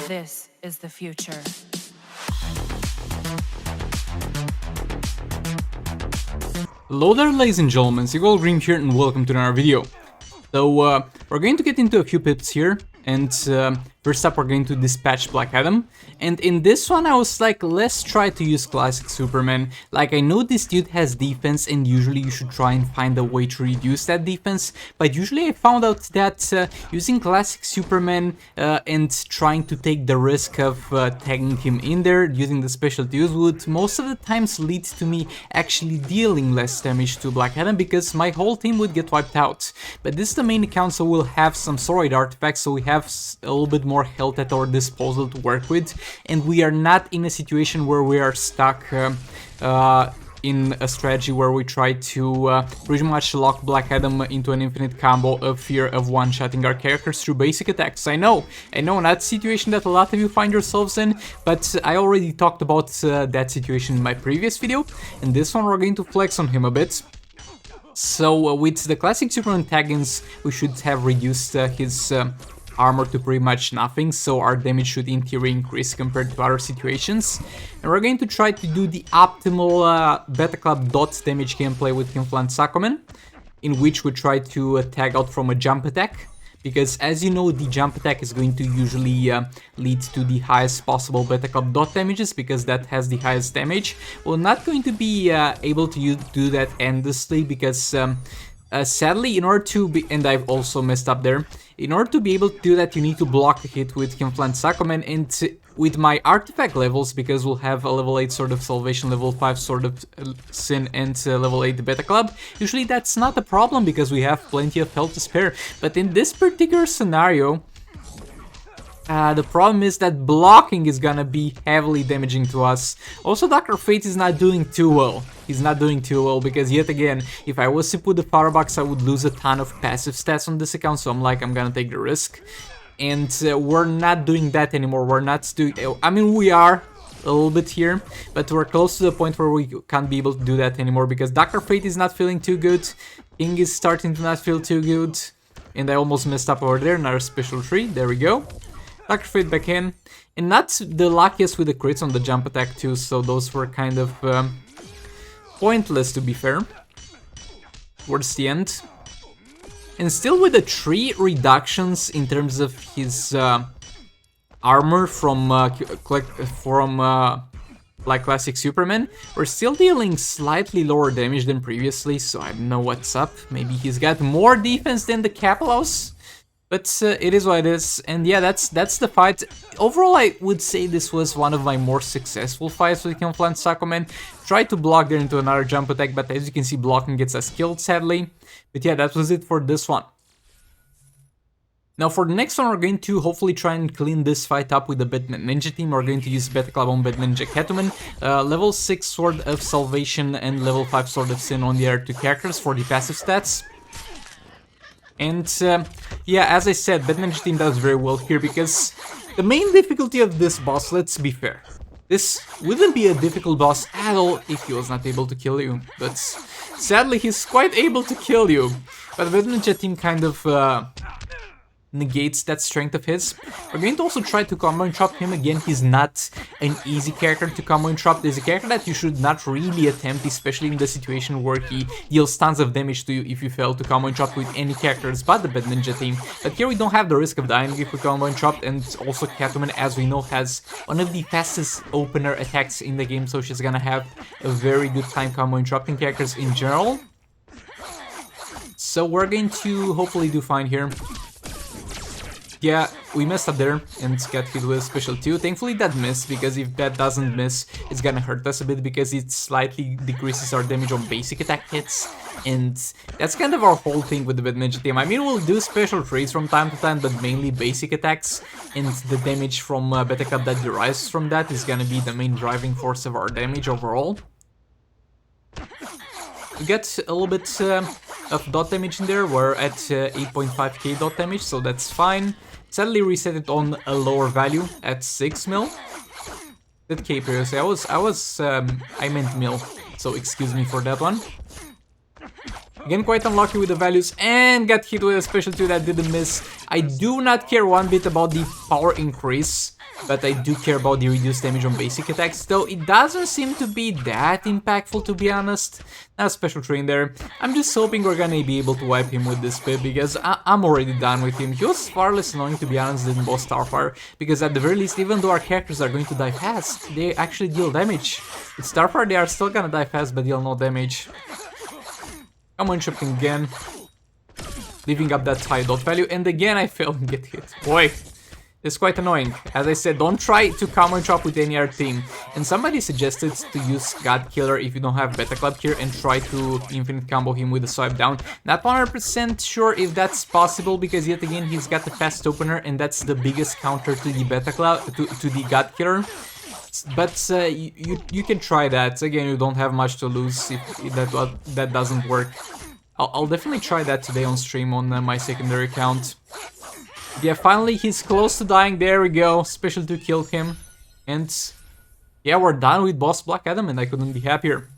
This is the future. Hello there, ladies and gentlemen, Sigol Green here and welcome to another video. So we're going to get into a few pips here, and first up we're going to dispatch Black Adam. And in this one I was like, let's try to use classic Superman. Like, I know this dude has defense and usually you should try and find a way to reduce that defense, but usually I found out that using classic Superman and trying to take the risk of tagging him in there using the specialty use would most of the times lead to me actually dealing less damage to Black Adam, because my whole team would get wiped out. But this is the main account, so we'll have some Soroid artifacts, so we have a little bit more health at our disposal to work with, and we are not in a situation where we are stuck in a strategy where we try to pretty much lock Black Adam into an infinite combo of fear of one-shotting our characters through basic attacks. I know, not a situation that a lot of you find yourselves in, but I already talked about that situation in my previous video, and this one we're going to flex on him a bit. So with the classic Superman tag-ins, we should have reduced his armor to pretty much nothing, so our damage should in theory increase compared to other situations. And we're going to try to do the optimal Beta Club dot damage gameplay with Inflant Sakoman, in which we try to tag out from a jump attack, because as you know, the jump attack is going to usually lead to the highest possible Beta Club dot damages, because that has the highest damage. We're not going to be able to do that endlessly, because sadly, in order to be, and I've also messed up there, in order to be able to do that, you need to block a hit with Inflant Sakoman, and with my artifact levels, because we'll have a level 8 Sword of Salvation, level 5 Sword of Sin, and level 8 Beta Club, usually that's not a problem because we have plenty of health to spare. But in this particular scenario, the problem is that blocking is gonna be heavily damaging to us. Also, Dr. Fate is not doing too well. He's not doing too well because, yet again, if I was to put the Firebox, I would lose a ton of passive stats on this account, so I'm like, I'm gonna take the risk. And we're not doing that anymore. We're not doing... I mean, we are a little bit here, but we're close to the point where we can't be able to do that anymore because Dr. Fate is not feeling too good, King is starting to not feel too good, and I almost messed up over there. Another special tree, there we go. Dr. Fate back in, and not the luckiest with the crits on the jump attack too, so those were kind of pointless, to be fair, towards the end. And still with the 3 reductions in terms of his armor from like classic Superman, we're still dealing slightly lower damage than previously, so I don't know what's up. Maybe he's got more defense than the Capelos? But it is what it is, and yeah, that's the fight. Overall, I would say this was one of my more successful fights with Inflant Sakoman. Tried to block there into another jump attack, but as you can see, blocking gets us killed, sadly. But yeah, that was it for this one. Now for the next one, we're going to hopefully try and clean this fight up with the Batman Ninja team. We're going to use Beta Club on Batman Ninja Catwoman, level 6 Sword of Salvation and level 5 Sword of Sin on the other 2 characters for the passive stats. And yeah, as I said, Batman Ninja team does very well here, because the main difficulty of this boss, let's be fair, this wouldn't be a difficult boss at all if he was not able to kill you, but sadly he's quite able to kill you. But the Batman Ninja team kind of negates that strength of his. We're going to also try to combo interrupt him. Again, he's not an easy character to combo interrupt. There's a character that you should not really attempt, especially in the situation where he deals tons of damage to you if you fail to combo interrupt with any characters but the Bad Ninja team. But here we don't have the risk of dying if we combo interrupt, and also Catwoman, as we know, has one of the fastest opener attacks in the game, so she's gonna have a very good time combo interrupting characters in general. So we're going to hopefully do fine here. Yeah, we messed up there and got hit with special 2. Thankfully that missed, because if that doesn't miss, it's gonna hurt us a bit, because it slightly decreases our damage on basic attack hits. And that's kind of our whole thing with the Bad Ninja team. I mean, we'll do special traits from time to time, but mainly basic attacks. And the damage from Beta Club that derives from that is gonna be the main driving force of our damage overall. We get a little bit of dot damage in there. We're at 8.5k dot damage, so that's fine. Sadly reset it on a lower value at 6 mil. That K previously, I meant mil, so excuse me for that one. Again, quite unlucky with the values and got hit with a special 2 that didn't miss. I do not care one bit about the power increase, but I do care about the reduced damage on basic attacks, though it doesn't seem to be that impactful, to be honest. Not a special train there. I'm just hoping we're gonna be able to wipe him with this pip, because I'm already done with him. He was far less annoying, to be honest, than boss Starfire, because at the very least, even though our characters are going to die fast, they actually deal damage. With Starfire, they are still gonna die fast, but deal no damage. Come on, interrupting again. Leaving up that high dot value, and again I failed and get hit. Boy, it's quite annoying. As I said, don't try to combo interrupt with any other team. And somebody suggested to use God Killer if you don't have Beta Club here and try to infinite combo him with a swipe down. Not 100% sure if that's possible, because yet again he's got the fast opener, and that's the biggest counter to the Beta Club, to the God Killer. But you can try that. Again, you don't have much to lose if that doesn't work. I'll definitely try that today on stream on my secondary account. Yeah, finally he's close to dying. There we go. Special 2 killed him. And yeah, we're done with boss Black Adam, and I couldn't be happier.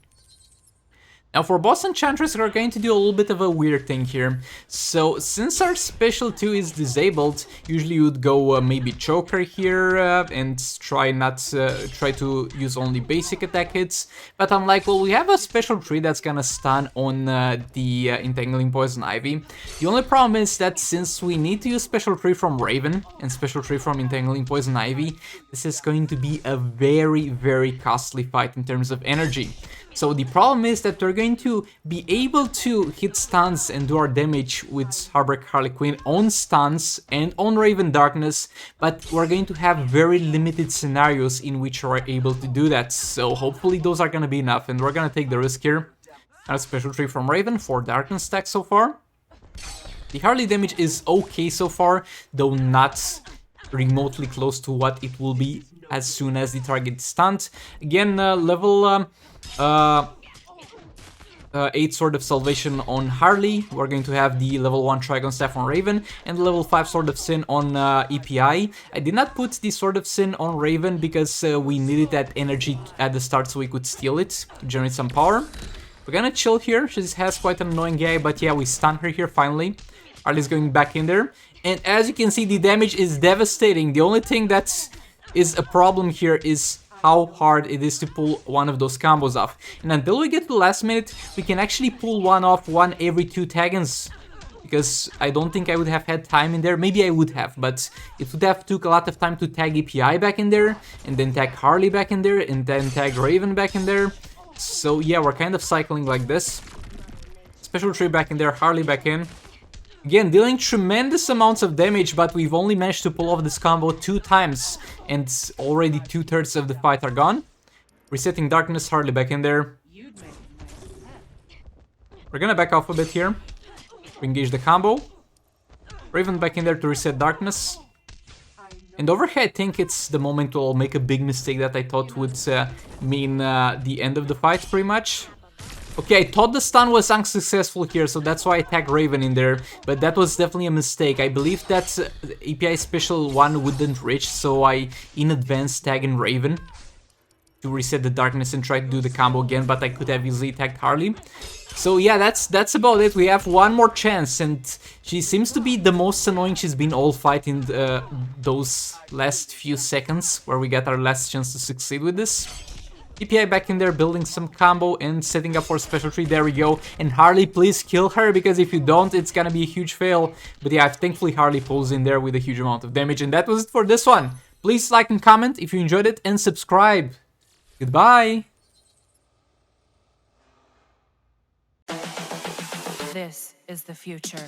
Now for boss Enchantress, we're going to do a little bit of a weird thing here. So since our special 2 is disabled, usually you would go maybe choker here and try to use only basic attack hits. But I'm like, well, we have a special 3 that's gonna stun on the Entangling Poison Ivy. The only problem is that since we need to use special 3 from Raven and special 3 from Entangling Poison Ivy, this is going to be a very, very costly fight in terms of energy. So the problem is that we're going to be able to hit stuns and do our damage with Heartbreak Harley Quinn on stuns and on Raven Darkness, but we're going to have very limited scenarios in which we're able to do that. So hopefully those are gonna be enough, and we're gonna take the risk here. A special 3 from Raven for Darkness stack so far. The Harley damage is okay so far, though not remotely close to what it will be as soon as the target is stunned. Again, level 8 Sword of Salvation on Harley. We're going to have the level 1 Trigon Staff on Raven and level 5 Sword of Sin on EPI. I did not put the Sword of Sin on Raven because we needed that energy at the start so we could steal it to generate some power. We're gonna chill here. She has quite an annoying guy, but yeah, we stun her here finally. Harley's going back in there. And as you can see, the damage is devastating. The only thing that is a problem here is how hard it is to pull one of those combos off. And until we get to the last minute, we can actually pull one off one every 2 taggins. Because I don't think I would have had time in there. Maybe I would have, but it would have took a lot of time to tag EPI back in there, and then tag Harley back in there, and then tag Raven back in there. So yeah, we're kind of cycling like this. Special 3 back in there, Harley back in. Again, dealing tremendous amounts of damage, but we've only managed to pull off this combo 2 times, and already 2/3 of the fight are gone. Resetting Darkness, Harley back in there. We're gonna back off a bit here. Engage the combo. Raven back in there to reset Darkness. And over here, I think it's the moment we'll make a big mistake that I thought would mean the end of the fight, pretty much. Okay, I thought the stun was unsuccessful here, so that's why I tagged Raven in there, but that was definitely a mistake. I believe that API Special 1 wouldn't reach, so I in advance tagged in Raven to reset the Darkness and try to do the combo again, but I could have easily tagged Harley. So yeah, that's about it. We have one more chance, and she seems to be the most annoying she's been all fight in those last few seconds, where we got our last chance to succeed with this. EPI back in there, building some combo and setting up for special 3. There we go. And Harley, please kill her, because if you don't, it's gonna be a huge fail. But yeah, thankfully Harley pulls in there with a huge amount of damage. And that was it for this one. Please like and comment if you enjoyed it, and subscribe. Goodbye. This is the future.